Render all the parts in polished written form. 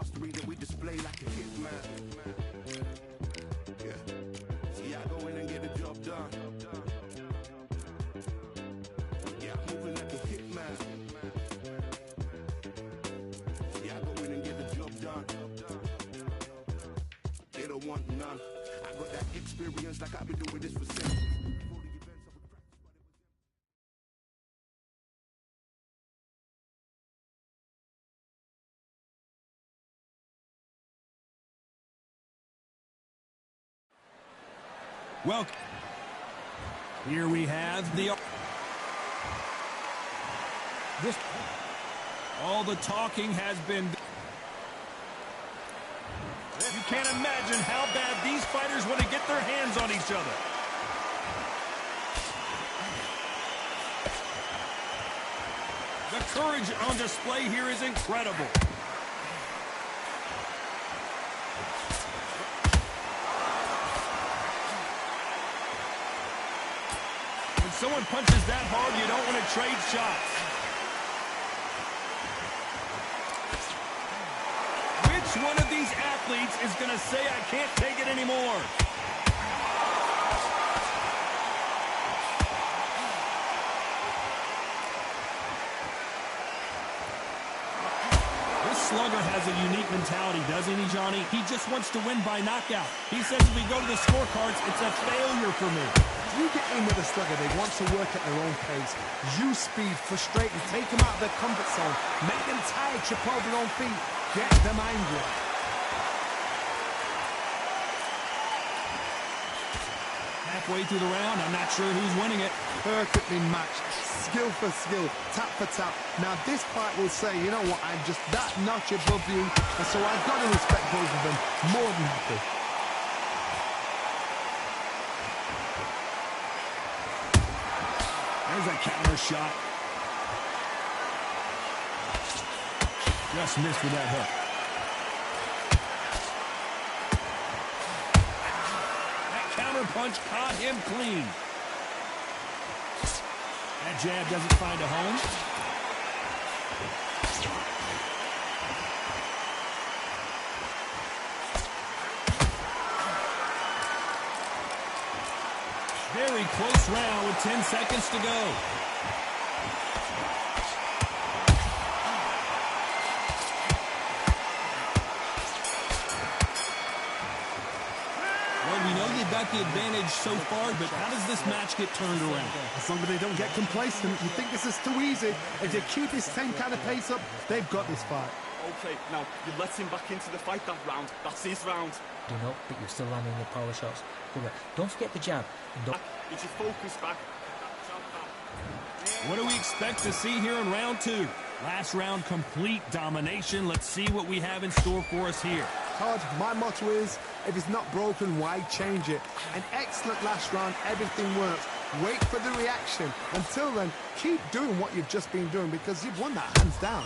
mastery that we display like a hitman. Yeah. See, I go in and get the job done. Yeah, I'm moving like a hitman. See, I go in and get the job done. They don't want none. I got that experience like I've been doing this for centuries. Well, here we have all the talking has been. You can't imagine how bad these fighters want to get their hands on each other. The courage on display here is incredible. Someone punches that hard, you don't want to trade shots. Which one of these athletes is going to say, I can't take it anymore? This slugger has a unique mentality, doesn't he, Johnny? He just wants to win by knockout. He says if we go to the scorecards, it's a failure for me. You get in with a slugger, they want to work at their own pace. Use speed, frustrate them, take them out of their comfort zone, make them tired, trip over their own feet, get them angry. Halfway through the round, I'm not sure who's winning it. Perfectly matched, skill for skill, tap for tap. Now this fight will say, you know what, I'm just that notch above you, and so I've got to respect both of them more than happy. There's a counter shot. Just missed with that hook. That counter punch caught him clean. That jab doesn't find a home. Very close round with 10 seconds to go. Well, we know they've got the advantage so far, but how does this match get turned around? As long as they don't get complacent, you think this is too easy. If they keep this same kind of pace up, they've got this fight. Okay, now, you let him back into the fight that round. That's his round. Do not, but you're still landing your power shots. Don't forget the jab. Did you focus back? What do we expect to see here in round two? Last round, complete domination. Let's see what we have in store for us here. Todd, my motto is, if it's not broken, why change it? An excellent last round, everything works. Wait for the reaction. Until then, keep doing what you've just been doing because you've won that hands down.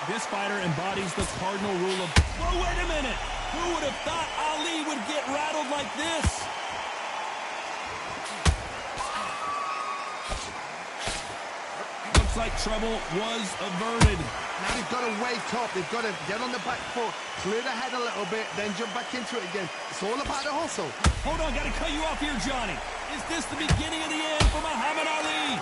This fighter embodies the cardinal rule of, whoa, wait a minute. Who would have thought Ali would get rattled like this? Looks like trouble was averted. Now they've got to wake up. They've got to get on the back foot, clear the head a little bit, then jump back into it again. It's all about the hustle. Hold on, got to cut you off here, Johnny. Is this the beginning of the end for Muhammad Ali?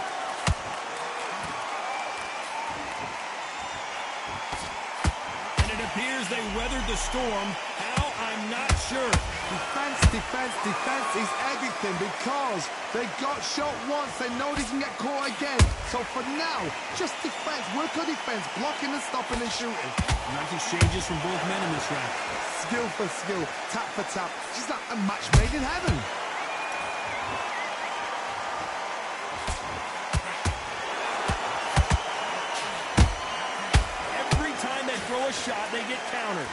Appears they weathered the storm. How? I'm not sure. Defense, defense, defense is everything because they got shot once. They know they can get caught again. So for now, just defense. Work on defense. Blocking and stopping and shooting. Nice exchanges from both men in this round. Skill for skill. Tap for tap. It's like a match made in heaven. Throw a shot, they get countered.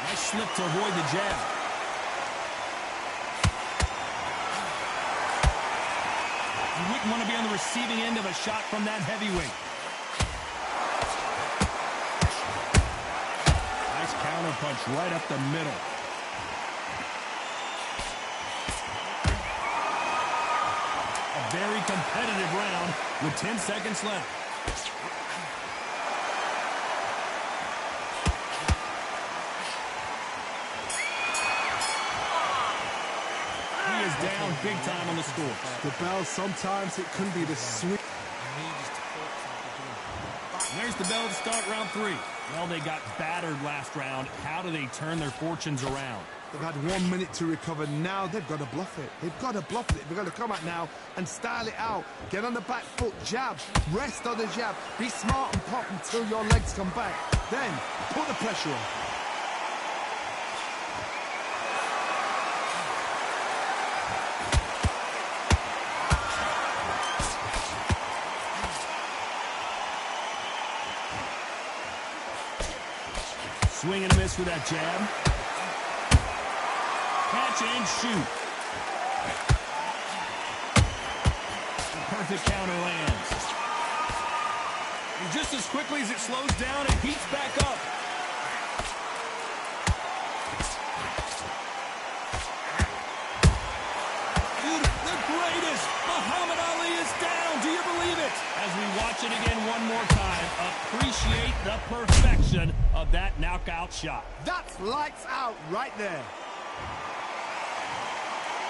Nice slip to avoid the jab. You wouldn't want to be on the receiving end of a shot from that heavyweight. Nice counter punch right up the middle. A very competitive round with 10 seconds left. He is down big time on the score. The bell, sometimes it can be the sweet. There's the bell to start round 3. Well, they got battered last round. How do they turn their fortunes around? They've had 1 minute to recover. Now they've got to bluff it. They've got to bluff it. They've got to come out now and style it out. Get on the back foot, jab, rest on the jab. Be smart and pop until your legs come back. Then put the pressure on. Swing and a miss with that jab. Catch and shoot. The perfect counter lands. And just as quickly as it slows down, it heats back up. Dude, the greatest! Muhammad Ali is down. Do you believe it? As we watch it again one more time, appreciate the perfection of that knockout shot. That's lights out right there.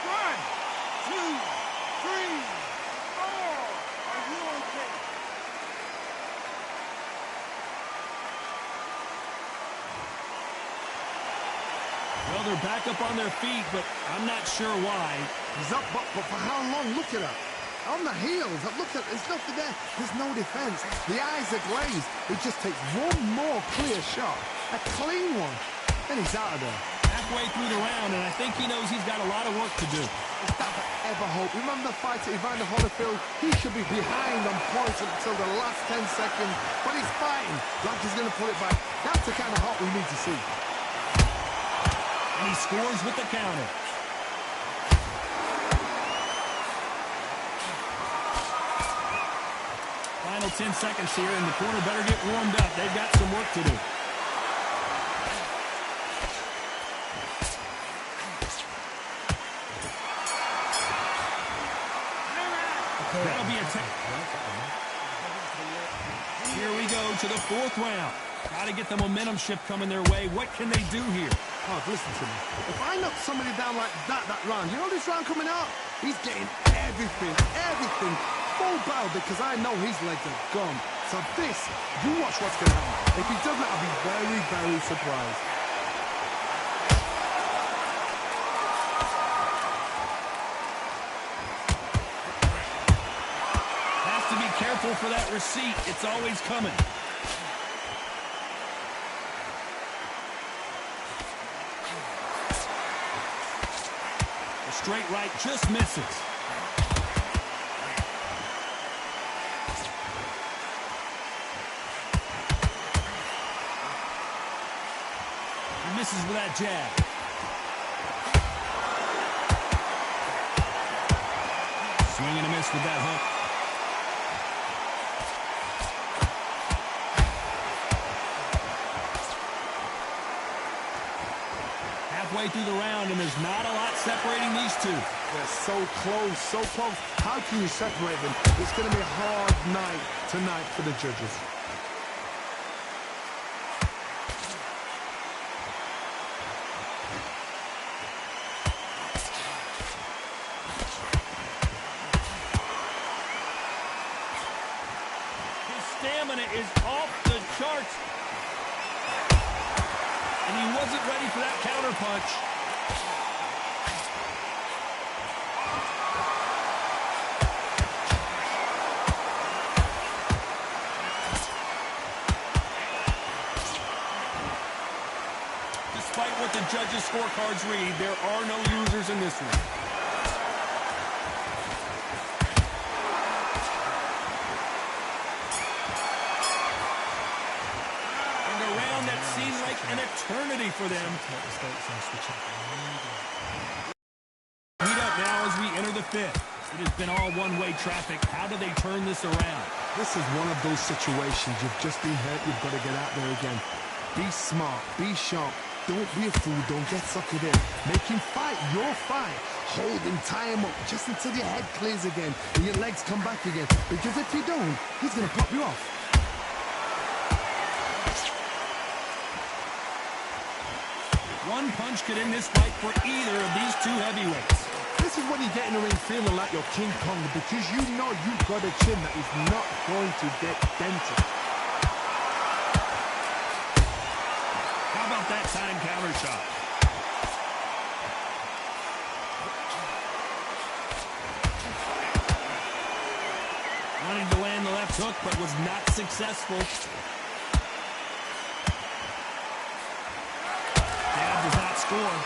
1, 2, 3, 4. Are you okay? Well, they're back up on their feet, but I'm not sure why. He's up, but for how long? Look at her. On the heels. Look at, there's nothing there. There's no defense. The eyes are glazed. It just takes one more clear shot. A clean one. Then he's out of there. Halfway through the round, and I think he knows he's got a lot of work to do. Is that ever hope? Remember the fight at Evander Holyfield? He should be behind on points until the last 10 seconds. But he's fighting like he's going to pull it back. That's the kind of hope we need to see. And he scores with the counter. Final 10 seconds here, and the corner better get warmed up. They've got some work to do. That'll be a Here we go to the 4th round. Got to get the momentum shift coming their way. What can they do here? Oh, listen to me. If I knock somebody down like that round, you know this round coming out? He's getting everything, full barrel, because I know his legs are gone. So this, you watch what's going to happen. If he doesn't, I'll be very, very surprised. Has to be careful for that receipt. It's always coming. Straight right just misses. He misses with that jab. Swing and a miss with that hook. Halfway through the round, and there's not a lot separating these two. They're so close, so close. How can you separate them? It's going to be a hard night tonight for the judges. His stamina is off the charts. And he wasn't ready for that counter punch. Despite what the judges' scorecards read, there are no losers in this one. Seemed like an eternity for them. Heat up now as we enter the 5th. It has been all one-way traffic. How do they turn this around? This is one of those situations. You've just been hurt. You've got to get out there again. Be smart. Be sharp. Don't be a fool, don't get suckered in. Make him fight your fight. Hold him, tie him up, just until your head clears again and your legs come back again. Because if you don't, he's going to pop you off. One punch could end this fight for either of these two heavyweights. This is when you get in the ring feeling like you're King Kong, because you know you've got a chin that is not going to get dented. How about that time counter shot? Wanting to land the left hook, but was not successful. Jab does not score.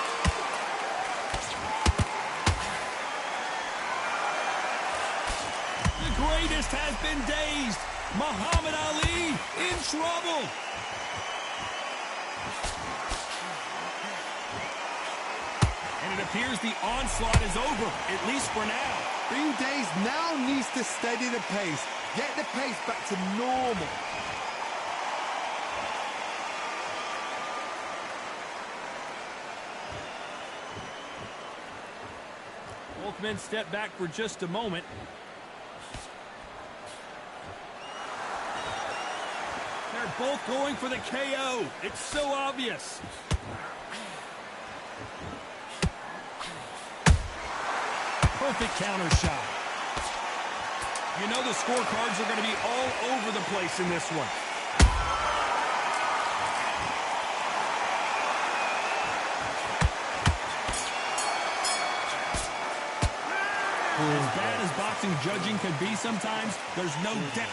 The greatest has been dazed. Muhammad Ali in trouble. And it appears the onslaught is over, at least for now. Being dazed now needs to steady the pace. Get the pace back to normal. Both men step back for just a moment. They're both going for the KO. It's so obvious. Perfect counter shot. You know the scorecards are going to be all over the place in this one. As bad as boxing judging could be sometimes, there's no doubt.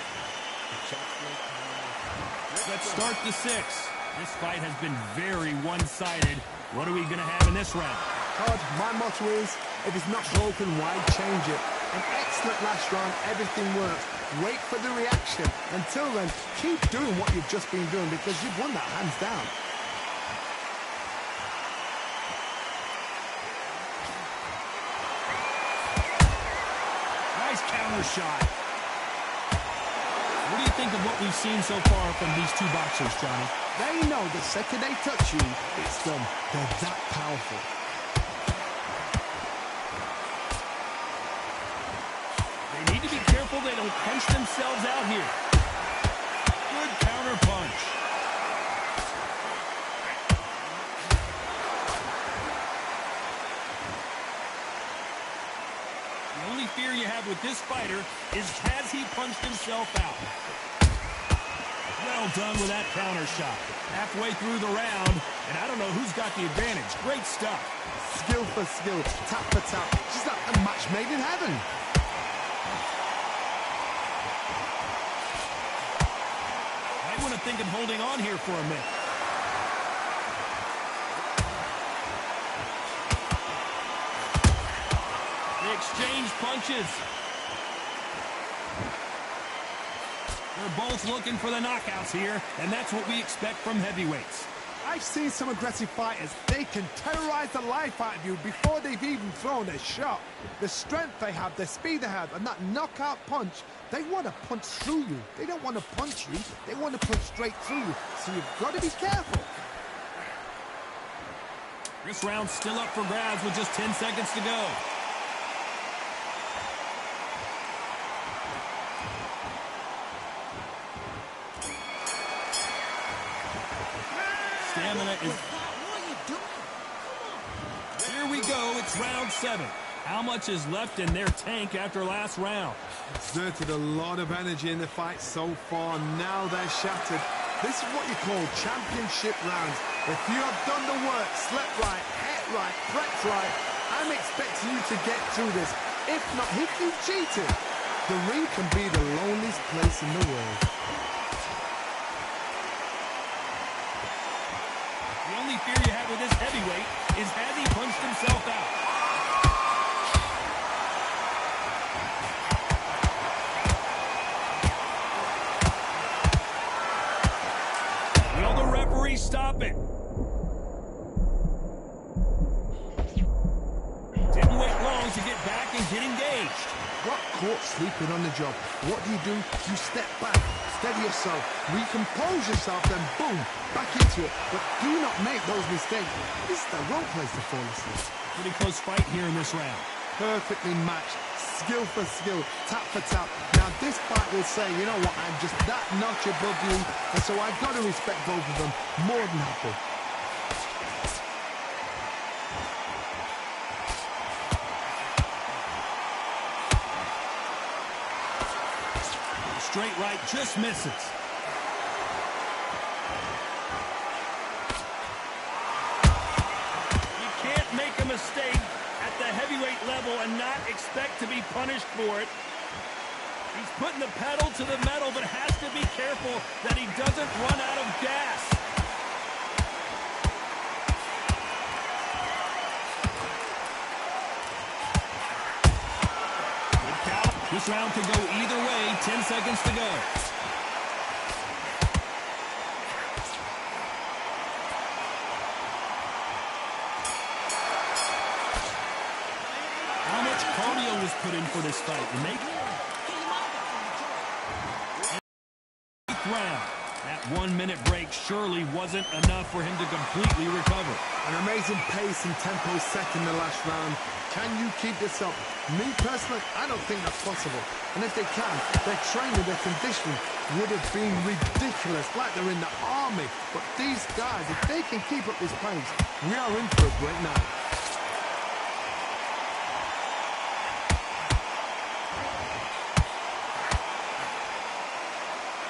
Let's start the sixth. This fight has been very one-sided. What are we going to have in this round? Todd, my motto is, if it's not broken, why change it? An excellent last round, everything works. Wait for the reaction. Until then, keep doing what you've just been doing, because you've won that hands down. Nice counter shot. What do you think of what we've seen so far from these two boxers, Johnny? They know the second they touch you, it's done. They're that powerful. They need to be careful they don't punch themselves out here. Good counter punch. The only fear you have with this fighter is, has he punched himself out? Well done with that counter shot. Halfway through the round, and I don't know who's got the advantage. Great stuff. Skill for skill, tap for tap. Just like a match made in heaven. I want to think of holding on here for a minute. They exchange punches. They're both looking for the knockouts here, and that's what we expect from heavyweights. I've seen some aggressive fighters. They can terrorize the life out of you before they've even thrown a shot. The strength they have, the speed they have, and that knockout punch, they want to punch through you. They don't want to punch you. They want to punch straight through you. So you've got to be careful. This round's still up for grabs with just 10 seconds to go. Stamina is... Here we go, it's round 7. How much is left in their tank after last round? Exerted a lot of energy in the fight so far. Now they're shattered. This is what you call championship rounds. If you have done the work, slept right, ate right, prepped right, I'm expecting you to get through this. If not, if you've cheated, the ring can be the loneliest place in the world. The only fear you have with this heavyweight is, has he punched himself out? Will the referee stop it? Didn't wait long to get back and get engaged. got caught sleeping on the job. What do? You step back, steady yourself, recompose yourself, then boom, back into it. But do not make those mistakes. This is the wrong place to fall asleep. Pretty close fight here in this round. Perfectly matched, skill for skill, tap for tap. Now this fight will say, you know what, I'm just that notch above you, and so I've got to respect both of them more than happy. Straight right just misses. You can't make a mistake at the heavyweight level and not expect to be punished for it. He's putting the pedal to the metal, but has to be careful that he doesn't run out of gas. Good count. This round could go either way. 10 seconds to go. How much cardio was put in for this fight? You make round. That 1 minute break surely wasn't enough for him to completely recover. An amazing pace and tempo set in the last round. Can you keep this up? Me personally, I don't think that's possible. And if they can, their training, their conditioning would have been ridiculous, like they're in the army. But these guys, if they can keep up this pace, we are in for a great night.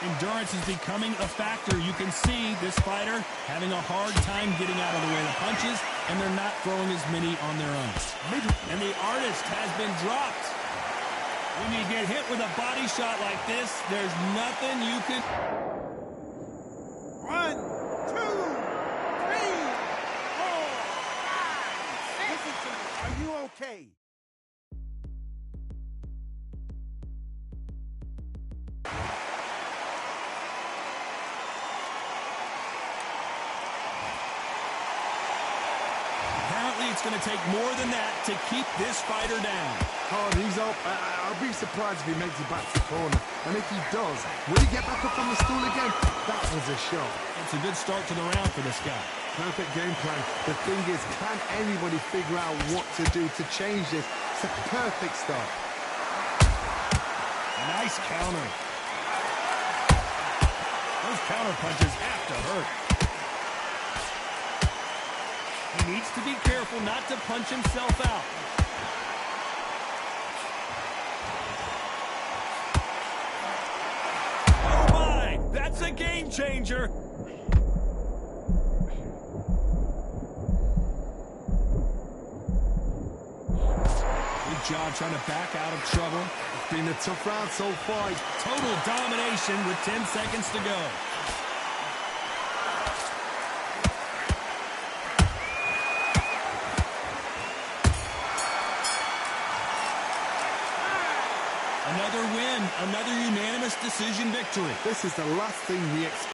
Endurance is becoming a factor. You can see this fighter having a hard time getting out of the way of punches, and they're not throwing as many on their own. And the artist has been dropped. When you get hit with a body shot like this, there's nothing you can... 1, 2, 3, 4, 5, 6. Listen to me. Are you okay? Apparently, it's going to take more than that to keep this fighter down. Oh, he's up. I'll be surprised if he makes it back to the corner. And if he does, will he get back up on the stool again? That was a shot. It's a good start to the round for this guy. Perfect game plan. The thing is, can anybody figure out what to do to change this? It's a perfect start. Nice counter. Those counter punches have to hurt. He needs to be careful not to punch himself out. Oh my! That's a game changer! Good job trying to back out of trouble. It's been a tough round so far. Total domination with 10 seconds to go. Another win, another unanimous decision victory. This is the last thing we expect.